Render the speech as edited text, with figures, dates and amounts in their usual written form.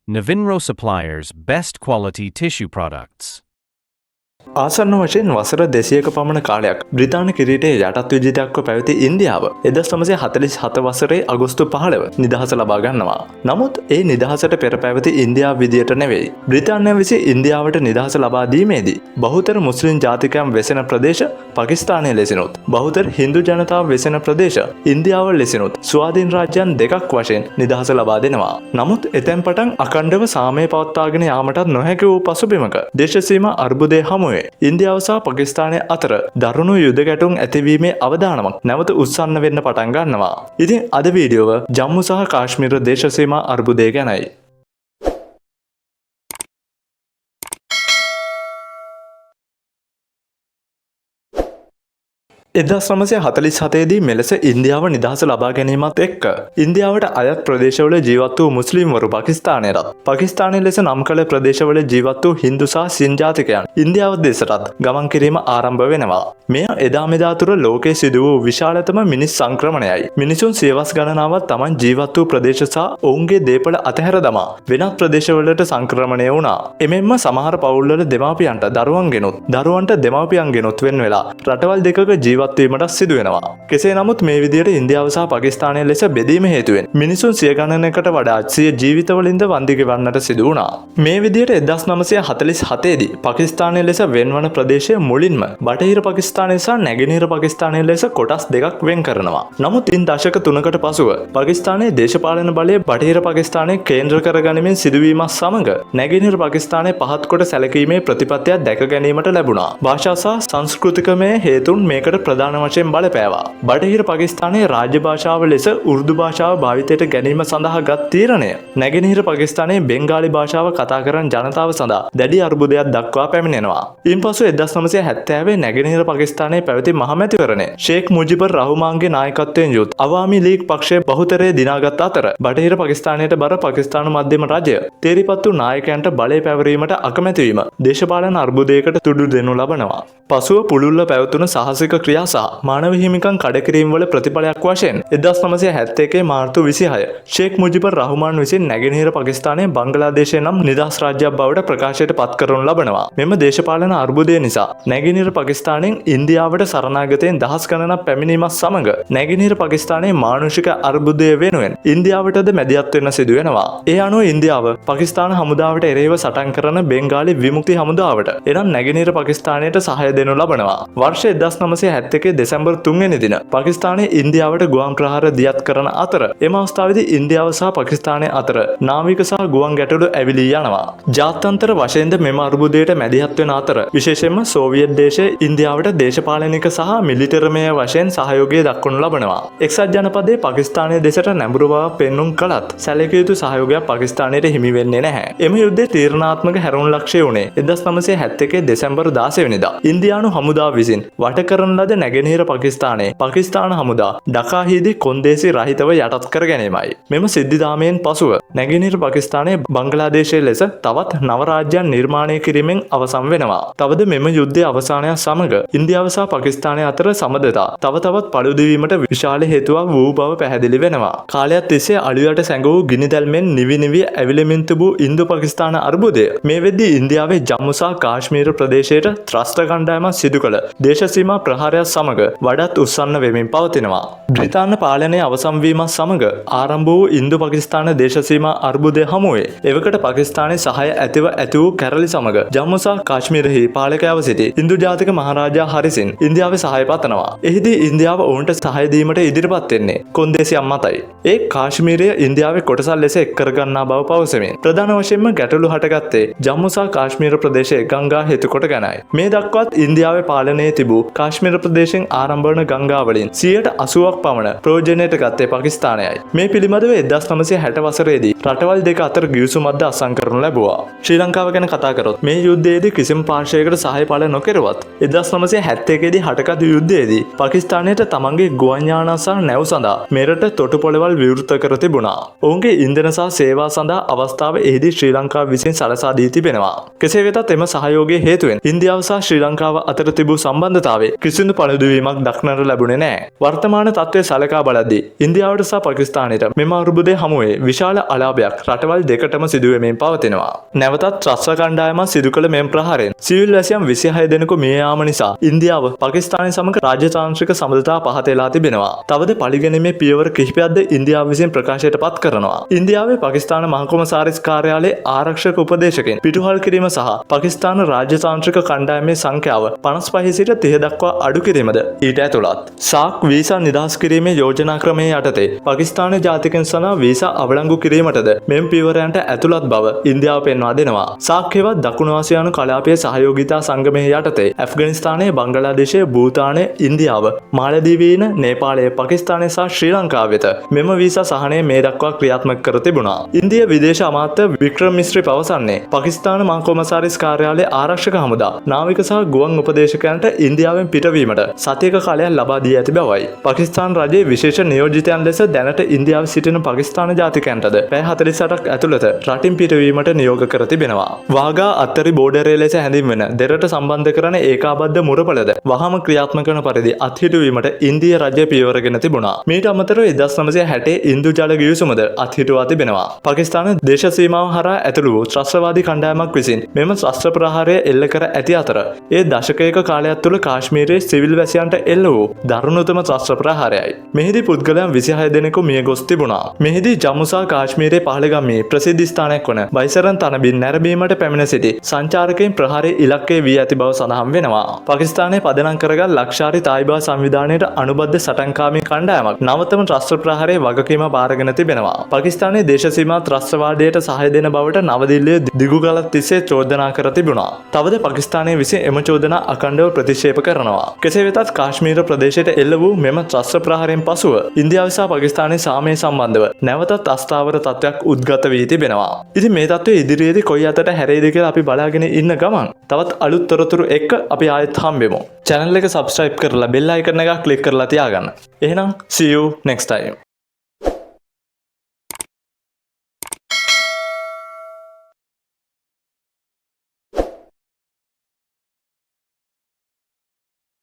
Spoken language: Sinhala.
Navinro Suppliers Best Quality Tissue Products. ආසන්න වශයෙන් වසර 200ක පමණ කාලයක් බ්‍රිතාන්‍ය කිරීටයේ යටත් විජිතයක්ව පැවති ඉන්දියාව 1947 වසරේ අගෝස්තු 15 නිදහස ලබා ගන්නවා. නමුත් ඒ නිදහසට පෙර පැවති ඉන්දියාව විදියට නෙවෙයි. බ්‍රිතාන්‍ය විසින් ඉන්දියාවට නිදහස ලබා දීමේදී බහුතර මුස්ලිම් ජාතිකයන් වෙසෙන ප්‍රදේශ පාකිස්තානයේ ලෙසිනුත් බහුතර හින්දු ජනතාව වෙසෙන ප්‍රදේශ ඉන්දියාව ලෙසිනුත් ස්වාධීන රාජ්‍යයන් දෙකක් වශයෙන් නිදහස ලබා දෙනවා. නමුත් එතෙන් පටන් අඛණ්ඩව සාමය පවත්වාගෙන යාමටත් නොහැකි වූ පසුබිමක දේශසීමා අර්බුදය හමුවේ ඉන්දියාව සහ පාකිස්තානය අතර දරුණු යුද ගැටුම් ඇතිවීමේ අවදානමක් නැවත උත්සන්න වෙන්න පටන් ගන්නවා. ඉතින් අද වීඩියෝව ජම්මු සහ කාශ්මීර දේශසීමා අර්බුදය ගැනයි. 1947 දී මෙලෙස ඉන්දියාව නිදහස ලබා ගැනීමත් එක්ක ඉන්දියාවට අයත් ප්‍රදේශවල ජීවත් වූ මුස්ලිම්වරු පාකිස්තානයටත් පාකිස්තානයේ ලෙස නම් කළ ප්‍රදේශවල ජීවත් වූ හින්දු සහ සින් ජාතිකයන් ඉන්දියාව දෙසටත් ගමන් කිරීම ආරම්භ වෙනවා. මෙය එදා මෙදා තුර ලෝකයේ සිදු වූ විශාලතම මිනිස් සංක්‍රමණයයි. මිනිසුන් සියවස් ගණනාවක් Taman ජීවත් වූ ප්‍රදේශ සහ ඔවුන්ගේ දේපළ අතහැර දමා වෙනත් ප්‍රදේශවලට සංක්‍රමණය වුණා. එමෙන්ම සමහර පවුල්වල දෙමාපියන්ට දරුවන් ගෙනුත් දරුවන්ට දෙමාපියන් ගෙනුත් වෙන වෙලා රටවල් දෙකක ජීවත් වීමට සිදු වෙනවා. කෙසේ නමුත් මේ විදියට ඉන්දියාව සහ පාකිස්තානය ලෙස බෙදීම හේතුවෙන් මිනිසුන් සිය ගණනකට වඩා සිය ජීවිතවලින්ද වන්දි ගෙවන්නට සිදු වුණා. මේ විදියට 1947 දී පාකිස්තානය ලෙස වෙන්වන ප්‍රදේශය මුලින්ම බටහිර පාකිස්තානය සහ නැගෙනහිර පාකිස්තානය ලෙස කොටස් දෙකක් වෙන් කරනවා. නමුත් ඉන් දශක 3කට පසුව පාකිස්තානයේ දේශපාලන බලය බටහිර පාකිස්තානයේ කේන්ද්‍ර කරගනිමින් සිදුවීමත් සමග නැගෙනහිර පාකිස්තානයේ පහත් කොට සැලකීමේ ප්‍රතිපත්තියක් දැක ගැනීමට ලැබුණා. භාෂා සහ සංස්කෘතිකමය හේතුන් මේකට ප්‍රධාන වශයෙන් බලපෑවා. බටහිර පාකිස්තානයේ රාජ්‍ය භාෂාව ලෙස උර්දු භාෂාව භාවිතයට ගැනීම සඳහා ගත් තීරණය නැගෙනහිර පාකිස්තානයේ බෙන්ගාලි භාෂාව කතා කරන ජනතාව සඳහා දැඩි අර්බුදයක් දක්වා පැමිණෙනවා. ඉන්පසු 1970 නැගෙනහිර පාකිස්තානයේ පැවති මහමැතිවරණය ෂේක් මුජිබුර් රහ්මාන්ගේ නායකත්වයෙන් යුත් අවාමි ලීග් පක්ෂය බහුතරය දිනාගත් අතර බටහිර පාකිස්තානයට බර පාකිස්තාන මධ්‍යම රජය තේරිපත් වූ නායකයන්ට බලය පැවරීමට අකමැති වීම දේශපාලන අර්බුදයකට තුඩු දෙනු ලබනවා. පසුව පුළුල්ව පැවතුණු සාහසික ක්‍රියා සහ මානව හිමිකම් කඩකිරීම වල ප්‍රතිඵලයක් වශයෙන් 1971 මාර්තු 26 ෂේක් මුජිබුර් රහ්මාන් විසින් නැගෙනහිර පාකිස්තානයේ බංග්ලාදේශය නම් නිදහස් රාජ්‍යයක් බවට ප්‍රකාශයට පත් කරනු ලබනවා. මෙම දේශපාලන අර්බුදය නිසා නැගෙනහිර පාකිස්තානයෙන් ඉන්දියාවට සරණාගතයෙන් දහස් ගණනක් පැමිණීමත් සමග නැගෙනහිර පාකිස්තානයේ මානුෂික අර්බුදය වෙනුවෙන් ඉන්දියාවටද මැදිහත් වෙන්න සිදු වෙනවා. ඒ අනුව ඉන්දියාව පාකිස්තාන හමුදාවට එරෙහිව සටන් කරන බෙන්ගාලි විමුක්ති හමුදාවට එනම් නැගෙනහිර පාකිස්තානයට සහාය දෙනු ලබනවා. වර්ෂ 1971 දෙසැම්බර් 3 වෙනි දින පාකිස්තානයේ ඉන්දියාවට ගුවන් ප්‍රහාර දියත් කරන අතර එම අවස්ථාවේදී ඉන්දියාව සහ පාකිස්තානය අතර නාවික සහ ගුවන් ගැටලු ඇවිලී යනවා. ජාත්‍යන්තර වශයෙන්ද මෙම අර්බුදයට මැදිහත් වෙන අතර විශේෂයෙන්ම සෝවියට් දේශය ඉන්දියාවට දේශපාලනික සහ මිලිටරිමය වශයෙන් සහයෝගය දක්වනු ලබනවා. එක්සත් ජනපදයේ පාකිස්තානයේ දෙසට නැඹුරු බව පෙන්නුම් කළත් සැලකිය යුතු සහයෝගයක් පාකිස්තානයට හිමි වෙන්නේ නැහැ. එම යුද්ධයේ තීරණාත්මක හැරුණු ලක්ෂ්‍ය වුණේ 1971 දෙසැම්බර් 16 වෙනිදා ඉන්දියානු හමුදාව විසින් වට කරන ලද නැගෙනහිර පාකිස්තානයේ පාකිස්තාන හමුදා ඩකාහිදී කොන්දේසි රහිතව යටත් කර ගැනීමයි. මෙම සිද්ධිදාමයෙන් පසුව නැගෙනහිර පාකිස්තානයේ බංග්ලාදේශයේ ලෙස තවත් නව රාජ්‍යයන් නිර්මාණය කිරීමෙන් අවසන් වෙනවා. තවද මෙම යුද්ධයේ අවසානය සමග ඉන්දියාව සහ පාකිස්තානය අතර සමදතා තව තවත් පළුදවීමට විශාල හේතුවක් වූ බව පැහැදිලි වෙනවා. කාලයක් තිස්සේ අලුයට සැඟවූ ගිනිදැල්මෙන් නිවි නිවි ඇවිලෙමින් තිබූ ඉන්දු පාකිස්තාන අර්බුදය මේ වෙද්දී ඉන්දියාවේ ජම්මු සහ කාශ්මීර ප්‍රදේශයට ත්‍රස්ත කණ්ඩායමක් සිදු කළ දේශසීමා ප්‍රහාරයක් සමග වඩාත් උස්සන්න වෙමින් පවතිනවා. බ්‍රිතාන්‍ය පාලනයේ අවසන් වීමත් සමග ආරම්භ වූ ඉන්දු පාකිස්තාන දේශසීමා අර්බුදය හමුවේ එවකට පාකිස්තානයේ සහාය ඇතිව ඇති වූ කැරලි සමග ජම්මු සහ කාශ්මීරෙහි පාලකයව සිටි ඉන්දු ජාතික මහරජා හරිසින් ඉන්දියාවේ සහාය පතනවා. එහිදී ඉන්දියාව ඔවුන්ට සහාය දීමට ඉදිරිපත් වෙන්නේ කොන්දේසියක් මතයි. ඒ කාශ්මීරය ඉන්දියාවේ කොටසක් ලෙස එක් කරගන්නා බව පවසමින් ප්‍රධාන වශයෙන්ම ගැටලු හටගත්තේ ජම්මු සහ කාශ්මීර ප්‍රදේශයේ ගංගා හේතු කොට ගැනයි. මේ දක්වාත් ඉන්දියාවේ පාලනයේ තිබූ කාශ්මීර ප්‍රදේශයෙන් ආරම්භ වන ගංගා වලින් 80% පමණ ප්‍රයෝජනයට ගත්තේ පාකිස්තානයයි. මේ පිළිබඳව 1960 වසරේදී රටවල් දෙක අතර ගිවිසුමක්ද අත්සන් කරනු ලැබුවා. ශ්‍රී ලංකාව ගැන කතා කරොත් මේ යුද්ධයේදී කිසිම පාර්ශ්වයකට සහාය පළ නොකරුවත් 1971 දී හටගත් යුද්ධයේදී පාකිස්තානයට තමන්ගේ ගුවන් යානා සහ නැව් සඳහා මෙරට තොටුපොළවල් විවෘත කර තිබුණා. ඔවුන්ගේ ඉන්ධන සහ සේවා සඳහා අවස්ථාව එහිදී ශ්‍රී ලංකාව විසින් සලසා දී තිබෙනවා. කෙසේ වෙතත් එම සහයෝගයේ හේතුවෙන් ඉන්දියාව සහ ශ්‍රී ලංකාව අතර තිබූ සම්බන්ධතාවය කිසිදු පළුදුවීමක් දක්නට ලැබුණේ නෑ. වර්තමාන තත්ත්වය සලකා බලද්දී ඉන්දියාවට සහ පාකිස්තානයට මෙම අර්බුදය හමුවේ විශාල අලාභයක් රටවල් දෙකටම සිදුවෙමින් පවතිනවා. නැවතත් ත්‍රස්ව කණ්ඩායමක් සිදු කළ මෙම ප්‍රහාරයෙන් සිවිල් වැසියන් 26 දෙනෙකු මිය යාම නිසා ඉන්දියාව පාකිස්තානය සමග රාජ්‍යතාන්ත්‍රික සබඳතා පහත වෙලා තිබෙනවා. තවද පරිගැනීමේ පියවර කිහිපයක්ද ඉන්දියාව විසින් ප්‍රකාශයට පත් කරනවා. ඉන්දියාවේ පාකිස්තාන මහ කොමසාරිස් කාර්යාලයේ ආරක්ෂක උපදේශකෙන් පිටුහල් කිරීම සහ පාකිස්තාන රාජ්‍යතාන්ත්‍රික කණ්ඩායමේ සංඛ්‍යාව 55 සිට 30 දක්වා අඩු කිරීමද ඊට ඇතුළත්. සාක් වීසා නිදහස් කිරීමේ යෝජනා ක්‍රමයේ යටතේ පාකිස්තාන ජාතිකයන් සඳහා වීසා අවලංගු කිරීමටද මෙම පියවරයන්ට ඇතුළත් බව ඉන්දියාව පෙන්වා දෙනවා. සාක් හෙවත් දකුණු ආසියානු කලාපයේ සහයෝගිතා සංගමයේ යටතේ ඇෆ්ගනිස්තානයේ බංගලාදේශයේ භූතානයේ ඉන්දියාව මාලදීවීන නේපාලය පාකිස්තානය සහ ශ්‍රී ලංකාව වෙත මෙම වීසා සහනය මේ දක්වා ක්‍රියාත්මක කර තිබුණා. ඉන්දිය විදේශ අමාත්‍ය වික්‍රම මිස්ත්‍රි පවසන්නේ පාකිස්තාන මහ කොමසාරිස් කාර්යාලයේ ආරක්ෂක හමුදා නාවික සහ ගුවන් උපදේශකයන්ට ඉන්දියාවෙන් පිටවීමට සතියක කාලයක් ලබා දී ඇති බවයි. පාකිස්තාන රජයේ විශේෂ නියෝජිතයන් ලෙස දැනට ඉන්දියාවේ සිටින පාකිස්තාන ජාතිකයන්ටද පැය 48ක් ඇතුළත රටින් පිටවීමට නියෝග කර තිබෙනවා. වාගා අත්තරි බෝඩරේ ලෙස හැඳින්වෙන දෙරට සම්බන්ධ කරන ඒකාබද්ධ මුරපලද වහම ක්‍රියාත්මක කරන පරිදි අත්හිටුවීමට ඉන්දිය රජය පියවරගෙන තිබුණා. මීට අමතරව 1960 ඉන්දු ජල ගිවිසුමද අත්හිටුවා තිබෙනවා. පාකිස්තාන දේශ සීමාව හරහා ඇතුළු වූ ත්‍රස්තවාදී කණ්ඩායමක් විසින් මෙම ත්‍රස්ත ප්‍රහාරය එල්ල කර ඇති අතර ඒ දශකයක කාලයක් තුළ කාශ්මීරයේ සිවිල් වැසියන්ට එල්ල වූ දරුණුතම ත්‍රස්ත ප්‍රහාරයයි. මෙහිදී පුද්ගලයන් 26 දෙනෙකු මිය ගොස් තිබුණා. මෙහිදී ජම්මු සහ කාශ්මීරයේ පහළගම්මේ ප්‍රසිද්ධ ස්ථානයක් වන බයිසරන් තනබින් නැරඹීමට පැමිණ සිටි සංචාරකයන් ප්‍රහාරයේ ඉලක්කය වී ඇති බව සඳහන් වෙනවා. පාකිස්තානයේ පදනම් කරගත් ලක්ෂාරි තායිබා සංවිධානයට අනුබද්ධ සටන්කාමී කණ්ඩායමක් නවතම ත්‍රස්ත ප්‍රහාරයේ වගකීම බාරගෙන තිබෙනවා. පාකිස්තානයේ දේශ සීමා ත්‍රස්තවාදයට සහාය දෙන බවට නවදිල්ලිය දිගුකලක් තිස්සේ චෝදනා කර තිබුණා. තවද පාකිස්තානයේ විසින් එම චෝදනා අඛණ්ඩව ප්‍රතික්ෂේප කරනවා. කෙසේ වෙතත් කාශ්මීර ප්‍රදේශයට එල්ල වූ මෙම ත්‍රස්ත ප්‍රහාරයෙන් පසුව ඉන්දියාව සහ පාකිස්තානයේ සාමය සම්බන්ධව නැවතත් අස්ථාවර තත්ත්වයක් උද්ගත වී තිබෙනවා. ඉතින් මේ තත්ත්වය ඉදිරියේදී කොයි අතට හැරෙයිද කියලා අපි බලාගෙන ඉන්න ගමන් තවත් අලුත් තොරතුරු එක්ක අපි ආයෙත් හම්බෙමු. channel එක subscribe කරලා bell icon එක click කරලා තියාගන්න. එහෙනම් see you next time.